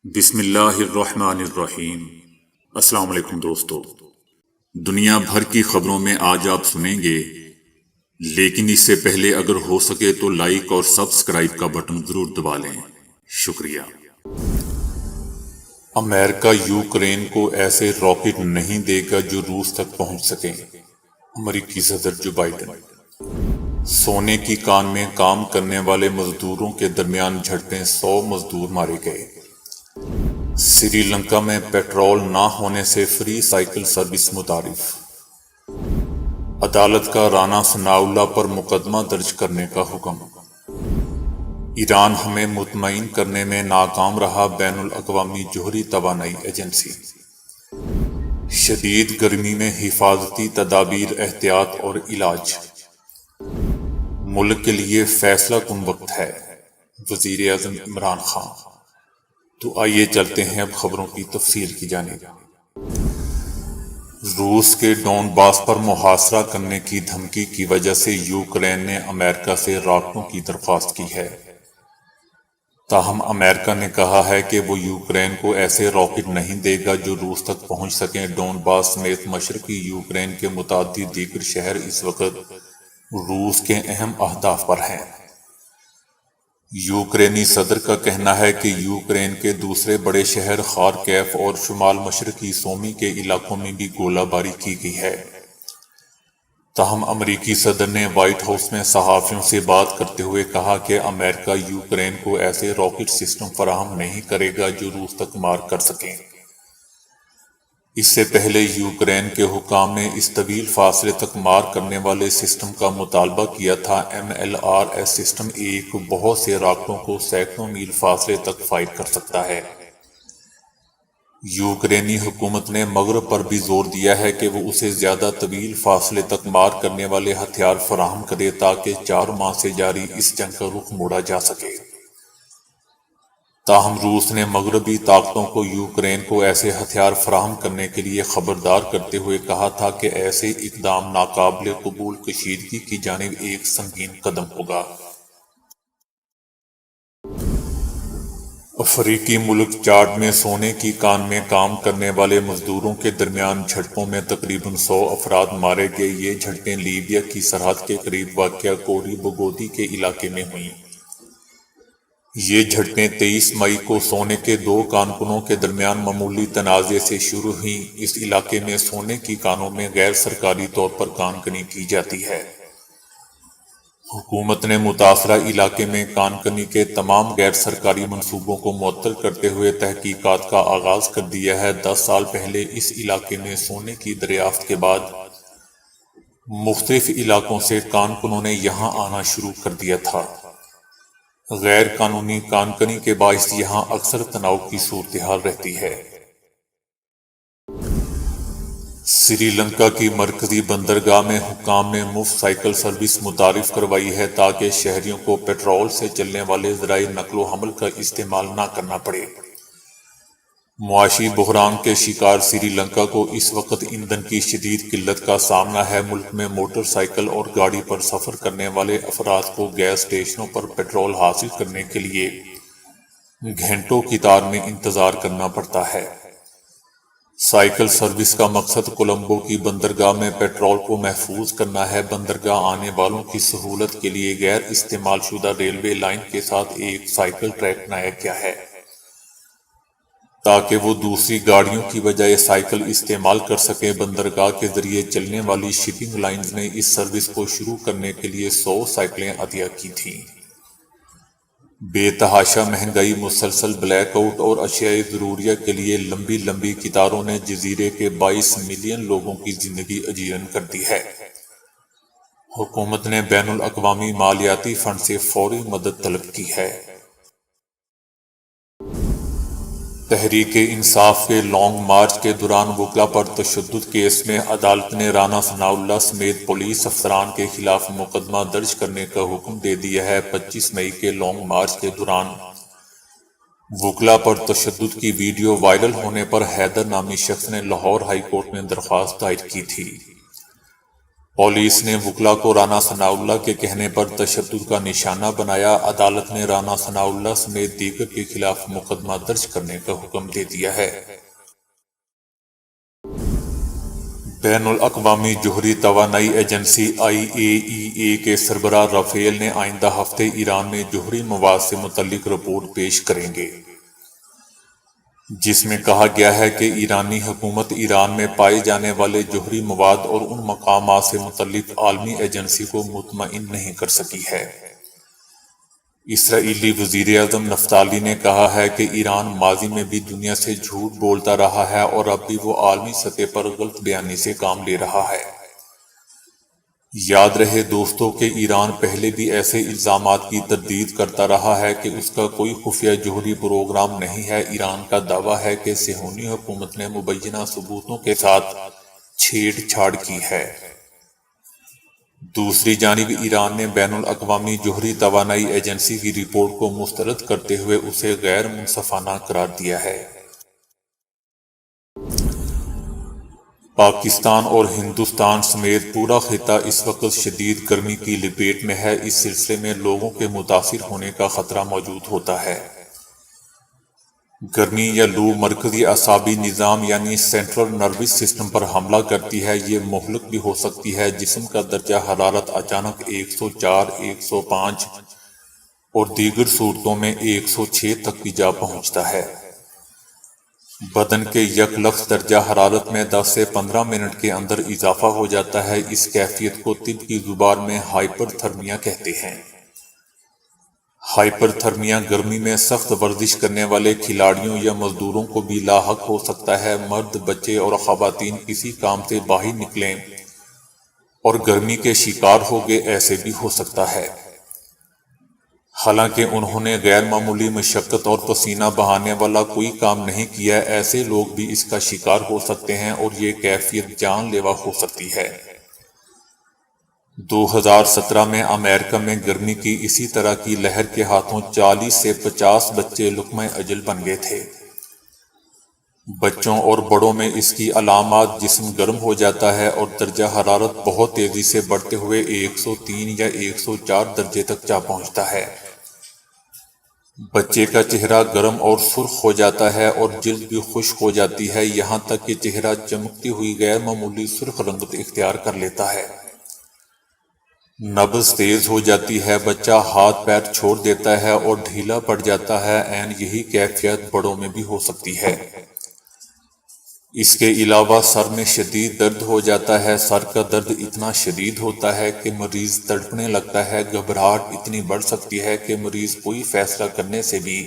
بسم اللہ الرحمن الرحیم۔ السلام علیکم دوستو، دنیا بھر کی خبروں میں آج آپ سنیں گے، لیکن اس سے پہلے اگر ہو سکے تو لائک اور سبسکرائب کا بٹن ضرور دبا لیں۔ شکریہ۔ امریکہ یوکرین کو ایسے راکٹ نہیں دے گا جو روس تک پہنچ سکیں، امریکی صدر جو بائیڈن۔ سونے کی کان میں کام کرنے والے مزدوروں کے درمیان جھڑپیں، 100 مزدور مارے گئے۔ سری لنکا میں پیٹرول نہ ہونے سے فری سائیکل سروس متعارف۔ عدالت کا رانا ثناءاللہ پر مقدمہ درج کرنے کا حکم۔ ایران ہمیں مطمئن کرنے میں ناکام رہا، بین الاقوامی جوہری توانائی ایجنسی۔ شدید گرمی میں حفاظتی تدابیر، احتیاط اور علاج۔ ملک کے لیے فیصلہ کن وقت ہے، وزیر اعظم عمران خان۔ تو آئیے چلتے ہیں اب خبروں کی تفصیل کی جانب۔ روس کے ڈون باس پر محاصرہ کرنے کی دھمکی کی وجہ سے یوکرین نے امریکہ سے راکٹوں کی درخواست کی ہے، تاہم امریکہ نے کہا ہے کہ وہ یوکرین کو ایسے راکٹ نہیں دے گا جو روس تک پہنچ سکیں۔ ڈون باس سمیت مشرقی یوکرین کے متعدد دیگر شہر اس وقت روس کے اہم اہداف پر ہیں۔ یوکرینی صدر کا کہنا ہے کہ یوکرین کے دوسرے بڑے شہر خارکیف اور شمال مشرقی سومی کے علاقوں میں بھی گولہ باری کی گئی ہے۔ تاہم امریکی صدر نے وائٹ ہاؤس میں صحافیوں سے بات کرتے ہوئے کہا کہ امریکہ یوکرین کو ایسے راکٹ سسٹم فراہم نہیں کرے گا جو روس تک مار کر سکیں۔ اس سے پہلے یوکرین کے حکام نے اس طویل فاصلے تک مار کرنے والے سسٹم کا مطالبہ کیا تھا۔ MLRS سسٹم ایک بہت سے راکٹوں کو سینکڑوں میل فاصلے تک فائر کر سکتا ہے۔ یوکرینی حکومت نے مغرب پر بھی زور دیا ہے کہ وہ اسے زیادہ طویل فاصلے تک مار کرنے والے ہتھیار فراہم کرے تاکہ 4 ماہ سے جاری اس جنگ کا رخ موڑا جا سکے۔ تاہم روس نے مغربی طاقتوں کو یوکرین کو ایسے ہتھیار فراہم کرنے کے لیے خبردار کرتے ہوئے کہا تھا کہ ایسے اقدام ناقابل قبول کشیدگی کی جانب ایک سنگین قدم ہوگا۔ افریقی ملک چاڈ میں سونے کی کان میں کام کرنے والے مزدوروں کے درمیان جھڑپوں میں تقریباً 100 افراد مارے گئے۔ یہ جھڑپیں لیبیا کی سرحد کے قریب واقع کوری بگودی کے علاقے میں ہوئیں۔ یہ جھڑپیں 23 مئی کو سونے کے 2 کانکنوں کے درمیان معمولی تنازع سے شروع ہوئیں۔ اس علاقے میں سونے کی کانوں میں غیر سرکاری طور پر کان کنی کی جاتی ہے۔ حکومت نے متاثرہ علاقے میں کان کنی کے تمام غیر سرکاری منصوبوں کو معطل کرتے ہوئے تحقیقات کا آغاز کر دیا ہے۔ 10 سال پہلے اس علاقے میں سونے کی دریافت کے بعد مختلف علاقوں سے کان کنوں نے یہاں آنا شروع کر دیا تھا۔ غیر قانونی کان کنی کے باعث یہاں اکثر تناؤ کی صورتحال رہتی ہے۔ سری لنکا کی مرکزی بندرگاہ میں حکام نے مفت سائیکل سروس متعارف کروائی ہے تاکہ شہریوں کو پیٹرول سے چلنے والے ذرائع نقل و حمل کا استعمال نہ کرنا پڑے۔ معاشی بحران کے شکار سری لنکا کو اس وقت ایندھن کی شدید قلت کا سامنا ہے۔ ملک میں موٹر سائیکل اور گاڑی پر سفر کرنے والے افراد کو گیس اسٹیشنوں پر پیٹرول حاصل کرنے کے لیے گھنٹوں قطار میں انتظار کرنا پڑتا ہے۔ سائیکل سروس کا مقصد کولمبو کی بندرگاہ میں پیٹرول کو محفوظ کرنا ہے۔ بندرگاہ آنے والوں کی سہولت کے لیے غیر استعمال شدہ ریلوے لائن کے ساتھ ایک سائیکل ٹریک بنایا گیا ہے تاکہ وہ دوسری گاڑیوں کی بجائے سائیکل استعمال کر سکیں۔ بندرگاہ کے ذریعے چلنے والی شپنگ لائنز نے اس سروس کو شروع کرنے کے لیے 100 سائیکلیں عطیہ کی تھیں۔ بے تحاشا مہنگائی، مسلسل بلیک آؤٹ اور اشیاء ضروریہ کے لیے لمبی لمبی قطاروں نے جزیرے کے 22 ملین لوگوں کی زندگی اجیرن کر دی ہے۔ حکومت نے بین الاقوامی مالیاتی فنڈ سے فوری مدد طلب کی ہے۔ تحریک انصاف کے لانگ مارچ کے دوران وکلا پر تشدد کیس میں عدالت نے رانا ثناءاللہ سمیت پولیس افسران کے خلاف مقدمہ درج کرنے کا حکم دے دیا ہے۔ 25 مئی کے لانگ مارچ کے دوران وکلا پر تشدد کی ویڈیو وائرل ہونے پر حیدر نامی شخص نے لاہور ہائی کورٹ میں درخواست دائر کی تھی۔ پولیس نے وکلا کو رانا ثناء اللہ کے کہنے پر تشدد کا نشانہ بنایا۔ عدالت نے رانا ثناء اللہ سمیت دیگر کے خلاف مقدمہ درج کرنے کا حکم دے دیا ہے۔ بین الاقوامی جوہری توانائی ایجنسی IAEA کے سربراہ رافیل نے آئندہ ہفتے ایران میں جوہری مواد سے متعلق رپورٹ پیش کریں گے، جس میں کہا گیا ہے کہ ایرانی حکومت ایران میں پائے جانے والے جوہری مواد اور ان مقامات سے متعلق عالمی ایجنسی کو مطمئن نہیں کر سکی ہے۔ اسرائیلی وزیر اعظم نفتالی نے کہا ہے کہ ایران ماضی میں بھی دنیا سے جھوٹ بولتا رہا ہے اور اب بھی وہ عالمی سطح پر غلط بیانی سے کام لے رہا ہے۔ یاد رہے دوستو کہ ایران پہلے بھی ایسے الزامات کی تردید کرتا رہا ہے کہ اس کا کوئی خفیہ جوہری پروگرام نہیں ہے۔ ایران کا دعویٰ ہے کہ صہیونی حکومت نے مبینہ ثبوتوں کے ساتھ چھیڑ چھاڑ کی ہے۔ دوسری جانب ایران نے بین الاقوامی جوہری توانائی ایجنسی کی رپورٹ کو مسترد کرتے ہوئے اسے غیر منصفانہ قرار دیا ہے۔ پاکستان اور ہندوستان سمیت پورا خطہ اس وقت شدید گرمی کی لپیٹ میں ہے۔ اس سلسلے میں لوگوں کے متاثر ہونے کا خطرہ موجود ہوتا ہے۔ گرمی یا لو مرکزی اعصابی نظام یعنی سینٹرل نروس سسٹم پر حملہ کرتی ہے۔ یہ مہلک بھی ہو سکتی ہے۔ جسم کا درجہ حرارت اچانک 104، 105 اور دیگر صورتوں میں 106 تک بھی جا پہنچتا ہے۔ بدن کے یک لخت درجہ حرارت میں 10 سے 15 منٹ کے اندر اضافہ ہو جاتا ہے۔ اس کیفیت کو طب کی زبان میں ہائپر تھرمیا کہتے ہیں۔ ہائپر تھرمیا گرمی میں سخت ورزش کرنے والے کھلاڑیوں یا مزدوروں کو بھی لاحق ہو سکتا ہے۔ مرد، بچے اور خواتین کسی کام سے باہر نکلیں اور گرمی کے شکار ہو گئے ایسے بھی ہو سکتا ہے۔ حالانکہ انہوں نے غیر معمولی مشقت اور پسینہ بہانے والا کوئی کام نہیں کیا، ایسے لوگ بھی اس کا شکار ہو سکتے ہیں اور یہ کیفیت جان لیوا ہو سکتی ہے۔ 2017 میں امریکہ میں گرمی کی اسی طرح کی لہر کے ہاتھوں 40 سے 50 بچے لقمہ اجل بن گئے تھے۔ بچوں اور بڑوں میں اس کی علامات جسم گرم ہو جاتا ہے اور درجہ حرارت بہت تیزی سے بڑھتے ہوئے 103 یا 104 درجے تک جا پہنچتا ہے۔ بچے کا چہرہ گرم اور سرخ ہو جاتا ہے اور جلد بھی خشک ہو جاتی ہے، یہاں تک کہ چہرہ چمکتی ہوئی غیر معمولی سرخ رنگت اختیار کر لیتا ہے۔ نبض تیز ہو جاتی ہے، بچہ ہاتھ پیر چھوڑ دیتا ہے اور ڈھیلا پڑ جاتا ہے۔ عین یہی کیفیت بڑوں میں بھی ہو سکتی ہے۔ اس کے علاوہ سر میں شدید درد ہو جاتا ہے۔ سر کا درد اتنا شدید ہوتا ہے کہ مریض تڑپنے لگتا ہے۔ گھبراہٹ اتنی بڑھ سکتی ہے کہ مریض کوئی فیصلہ کرنے سے بھی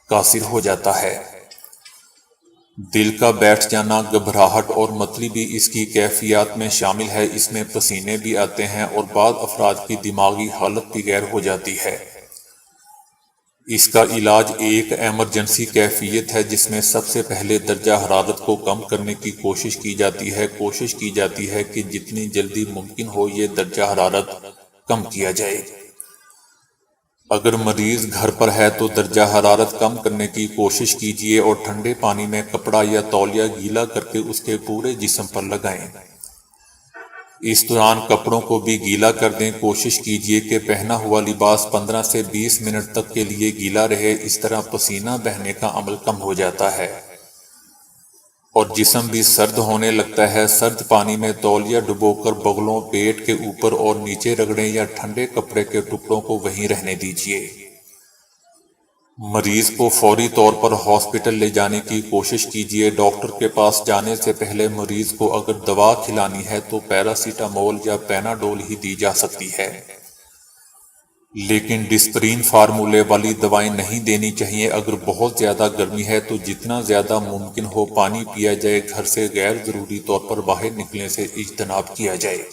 قاصر ہو جاتا ہے۔ دل کا بیٹھ جانا، گھبراہٹ اور متلی بھی اس کی کیفیات میں شامل ہے۔ اس میں پسینے بھی آتے ہیں اور بعض افراد کی دماغی حالت بھی غیر ہو جاتی ہے۔ اس کا علاج ایک ایمرجنسی کیفیت ہے جس میں سب سے پہلے درجہ حرارت کو کم کرنے کی کوشش کی جاتی ہے۔ کوشش کی جاتی ہے کہ جتنی جلدی ممکن ہو یہ درجہ حرارت کم کیا جائے۔ اگر مریض گھر پر ہے تو درجہ حرارت کم کرنے کی کوشش کیجیے اور ٹھنڈے پانی میں کپڑا یا تولیہ گیلا کر کے اس کے پورے جسم پر لگائیں۔ اس دوران کپڑوں کو بھی گیلا کر دیں۔ کوشش کیجیے کہ پہنا ہوا لباس 15 سے 20 منٹ تک کے لیے گیلا رہے۔ اس طرح پسینہ بہنے کا عمل کم ہو جاتا ہے اور جسم بھی سرد ہونے لگتا ہے۔ سرد پانی میں تولیہ ڈبو کر بغلوں، پیٹ کے اوپر اور نیچے رگڑیں یا ٹھنڈے کپڑے کے ٹکڑوں کو وہیں رہنے دیجیے۔ مریض کو فوری طور پر ہاسپٹل لے جانے کی کوشش کیجیے۔ ڈاکٹر کے پاس جانے سے پہلے مریض کو اگر دوا کھلانی ہے تو پیراسیٹامول یا پیناڈول ہی دی جا سکتی ہے، لیکن ڈسپرین فارمولے والی دوائیں نہیں دینی چاہیے۔ اگر بہت زیادہ گرمی ہے تو جتنا زیادہ ممکن ہو پانی پیا جائے۔ گھر سے غیر ضروری طور پر باہر نکلنے سے اجتناب کیا جائے۔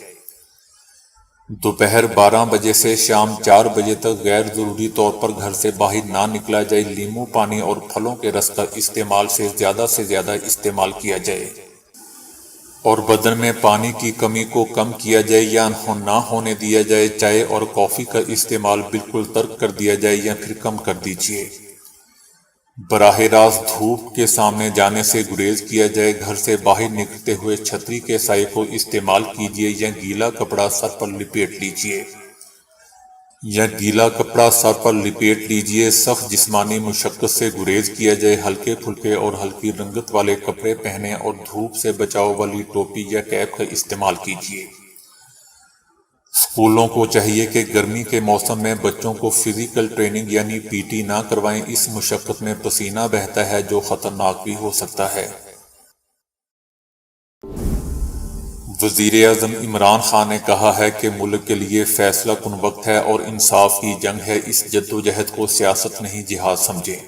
دوپہر 12 بجے سے شام 4 بجے تک غیر ضروری طور پر گھر سے باہر نہ نکلا جائے۔ لیموں پانی اور پھلوں کے رس کا استعمال سے زیادہ استعمال کیا جائے اور بدن میں پانی کی کمی کو کم کیا جائے یا نہ ہونے دیا جائے۔ چائے اور کافی کا استعمال بالکل ترک کر دیا جائے یا پھر کم کر دیجیے۔ براہ راست دھوپ کے سامنے جانے سے گریز کیا جائے، گھر سے باہر نکلتے ہوئے چھتری کے سائے کو استعمال کیجیے یا گیلا کپڑا سر پر لپیٹ لیجیے، سخت جسمانی مشقت سے گریز کیا جائے، ہلکے پھلکے اور ہلکی رنگت والے کپڑے پہنیں اور دھوپ سے بچاؤ والی ٹوپی یا کیپ کا استعمال کیجیے۔ اسکولوں کو چاہیے کہ گرمی کے موسم میں بچوں کو فزیکل ٹریننگ یعنی پی ٹی نہ کروائیں، اس مشقت میں پسینہ بہتا ہے جو خطرناک بھی ہو سکتا ہے۔ وزیر اعظم عمران خان نے کہا ہے کہ ملک کے لیے فیصلہ کن وقت ہے اور انصاف کی جنگ ہے، اس جدوجہد کو سیاست نہیں جہاد سمجھیں۔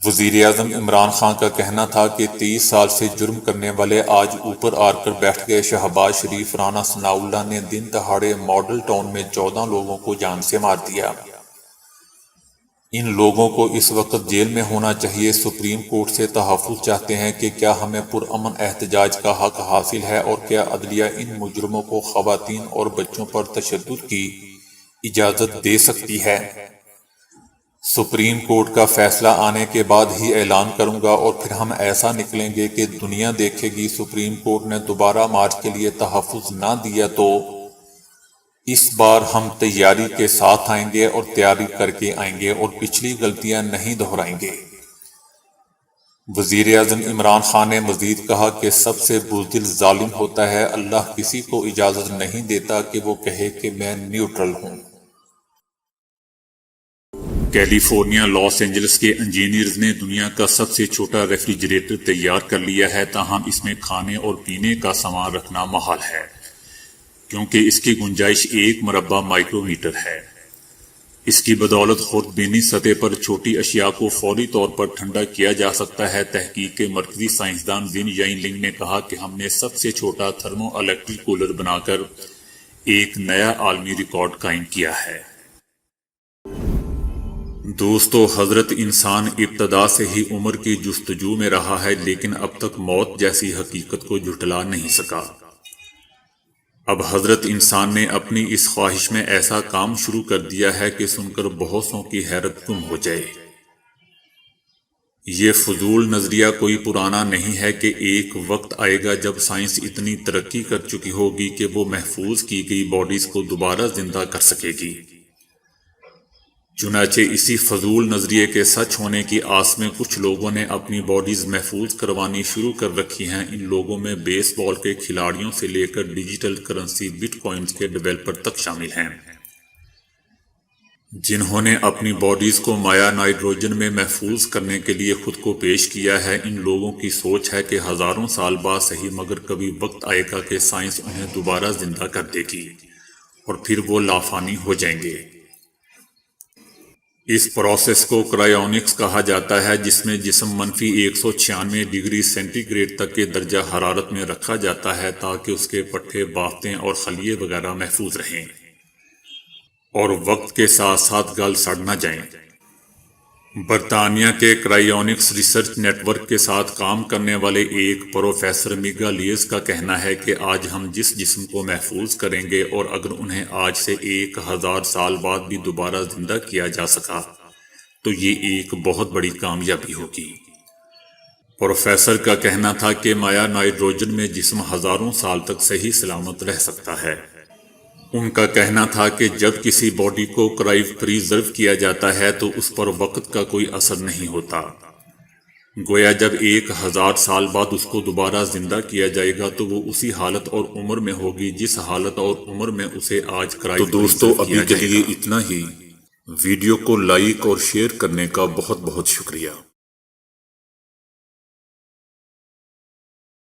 وزیر اعظم عمران خان کا کہنا تھا کہ 23 سال سے جرم کرنے والے آج اوپر آ کر بیٹھ گئے۔ شہباز شریف، رانا ثناء اللہ نے دن دہاڑے ماڈل ٹاؤن میں 14 لوگوں کو جان سے مار دیا۔ ان لوگوں کو اس وقت جیل میں ہونا چاہیے۔ سپریم کورٹ سے تحفظ چاہتے ہیں کہ کیا ہمیں پرامن احتجاج کا حق حاصل ہے اور کیا عدلیہ ان مجرموں کو خواتین اور بچوں پر تشدد کی اجازت دے سکتی ہے؟ سپریم کورٹ کا فیصلہ آنے کے بعد ہی اعلان کروں گا اور پھر ہم ایسا نکلیں گے کہ دنیا دیکھے گی۔ سپریم کورٹ نے دوبارہ مارچ کے لیے تحفظ نہ دیا تو اس بار ہم تیاری کے ساتھ آئیں گے اور تیاری کر کے آئیں گے اور پچھلی غلطیاں نہیں دہرائیں گے۔ وزیر اعظم عمران خان نے مزید کہا کہ سب سے بزدل ظالم ہوتا ہے، اللہ کسی کو اجازت نہیں دیتا کہ وہ کہے کہ میں نیوٹرل ہوں۔ کیلیفورنیا لاس اینجلس کے انجینئرز نے دنیا کا سب سے چھوٹا ریفریجریٹر تیار کر لیا ہے، تاہم اس میں کھانے اور پینے کا سامان رکھنا محال ہے کیونکہ اس کی گنجائش 1 مربع مائکرو میٹر ہے۔ اس کی بدولت خوردبینی سطح پر چھوٹی اشیاء کو فوری طور پر ٹھنڈا کیا جا سکتا ہے۔ تحقیق کے مرکزی سائنسدان زن یائن لنگ نے کہا کہ ہم نے سب سے چھوٹا تھرمو الیکٹرک کولر بنا کر ایک نیا عالمی ریکارڈ قائم کیا ہے۔ دوستو، حضرت انسان ابتدا سے ہی عمر کی جستجو میں رہا ہے، لیکن اب تک موت جیسی حقیقت کو جھٹلا نہیں سکا۔ اب حضرت انسان نے اپنی اس خواہش میں ایسا کام شروع کر دیا ہے کہ سن کر بہت سوں کی حیرت گم ہو جائے۔ یہ فضول نظریہ کوئی پرانا نہیں ہے کہ ایک وقت آئے گا جب سائنس اتنی ترقی کر چکی ہوگی کہ وہ محفوظ کی گئی باڈیز کو دوبارہ زندہ کر سکے گی۔ چنانچہ اسی فضول نظریے کے سچ ہونے کی آس میں کچھ لوگوں نے اپنی باڈیز محفوظ کروانی شروع کر رکھی ہیں۔ ان لوگوں میں بیس بال کے کھلاڑیوں سے لے کر ڈیجیٹل کرنسی بٹ کوائنز کے ڈیولپر تک شامل ہیں، جنہوں نے اپنی باڈیز کو مائع نائٹروجن میں محفوظ کرنے کے لیے خود کو پیش کیا ہے۔ ان لوگوں کی سوچ ہے کہ ہزاروں سال بعد صحیح مگر کبھی وقت آئے گا کہ سائنس انہیں دوبارہ زندہ کر دے گی اور پھر وہ لافانی ہو جائیں گے۔ اس پروسیس کو کرائیونکس کہا جاتا ہے، جس میں جسم منفی 196 ڈگری سینٹی گریڈ تک کے درجہ حرارت میں رکھا جاتا ہے تاکہ اس کے پٹھے، بافتیں اور خلیے وغیرہ محفوظ رہیں اور وقت کے ساتھ ساتھ گل سڑ نہ جائیں۔ برطانیہ کے کرائیونکس ریسرچ نیٹ ورک کے ساتھ کام کرنے والے ایک پروفیسر میگا لیز کا کہنا ہے کہ آج ہم جس جسم کو محفوظ کریں گے اور اگر انہیں آج سے 1000 سال بعد بھی دوبارہ زندہ کیا جا سکا تو یہ ایک بہت بڑی کامیابی ہوگی۔ پروفیسر کا کہنا تھا کہ مائع نائٹروجن میں جسم ہزاروں سال تک صحیح سلامت رہ سکتا ہے۔ ان کا کہنا تھا کہ جب کسی باڈی کو کرائیو پریزرو کیا جاتا ہے تو اس پر وقت کا کوئی اثر نہیں ہوتا، گویا جب 1000 سال بعد اس کو دوبارہ زندہ کیا جائے گا تو وہ اسی حالت اور عمر میں ہوگی جس حالت اور عمر میں اسے آج کرائیو پریزرو کیا جائے گا۔ تو دوستو، ابھی کے لیے اتنا ہی۔ ویڈیو کو لائک اور شیئر کرنے کا بہت بہت شکریہ۔